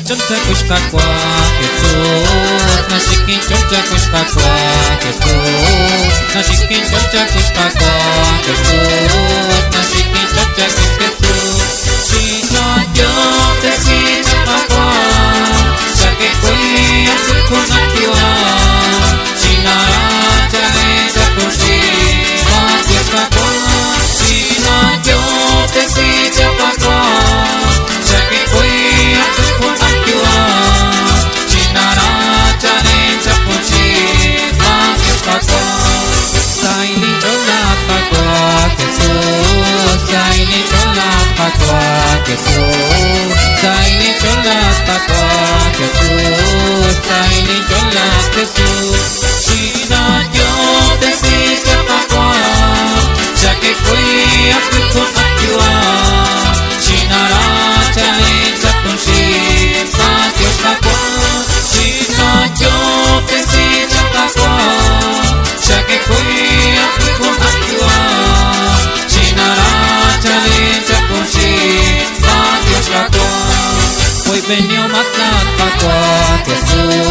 choncha kushkakwa Jesús Nashikin choncha kushkakwa Jesús Nashikin choncha kushkakwa Jesús Nashikin choncha kushkakwa Shino yo te sisa kakwa Shake koi akul kunatiwa Shinara chale chakushi Kushkakwa Shino yo te sisa kakwa Shake koi akul kunatiwa Shinara chale chakushi Kushkakwa Saini chola kakwa Jesús Saini chola kakwa Jesús Saini chola kakwa Jesús Saini chola Jesús Shina yo te sisa kakwa Shake koi akul kunatiwa Shinara chale chakushi Kushkakwa Shina yo te sisa kakwa Shake koi akul kunatiwa Shinara chale chakushi Kushkakwa Hoy venió matar pakwa Jesús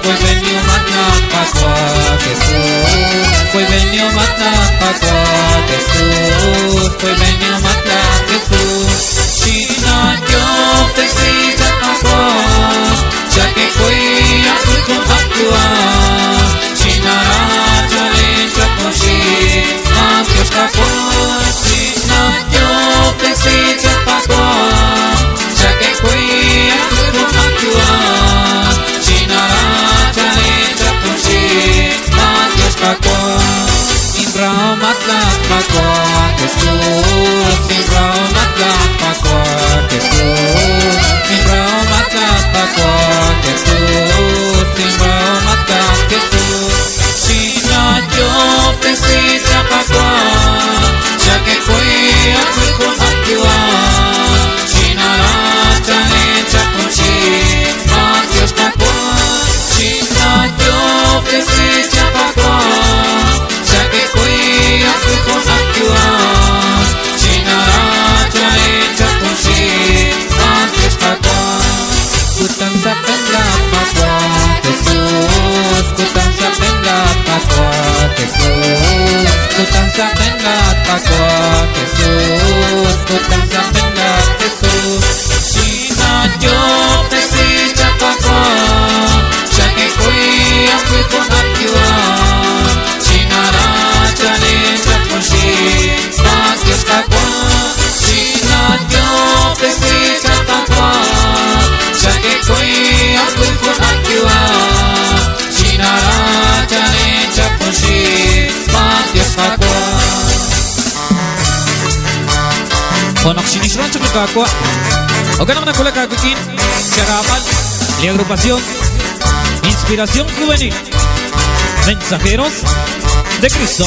Hoy venió matar pakwa Jesús Hoy venió matar pakwa Jesús Hoy venió matar Jesús Shina yo te sisa pakwa Shake koi akul kunatiwa Shinara chale chakushi Kushkakwa Shina yo te sisa pakwa Shake koi akul kunatiwa Shinara chale chakushi Kushkakwa Imbrao matlak pakwa Jesús Imbrao matlak pakwa Jesús Imbrao matlak pakwa Jesús Imbrao matlak Jesús Shina yo te sisa pakwa Shake koi akul kunatiwa Shinara chale chakushi Kushkakwa Shina yo te sisa pakwa Shake koi akul kunatiwa Shinara chale chakushi Kushkakwa Kutang sa penlak pakwa Jesús Kutang sa penlak pakwa Jesús Kutang sa penlak pakwa Jesús Kutang sa penlak Jesús Shina yo te sisa pakwa Shake koi akul kunatiwa Shinara chale chakushi Kushkakwa Shina yo te sisa pakwa Shake koi akul kunatiwa Shinara chale chakushi Kushkakwa Honok sinisran sa kakwa O ganang nakula kagukin Karapan La agrupación Inspiración Juvenil Mensajeros de Cristo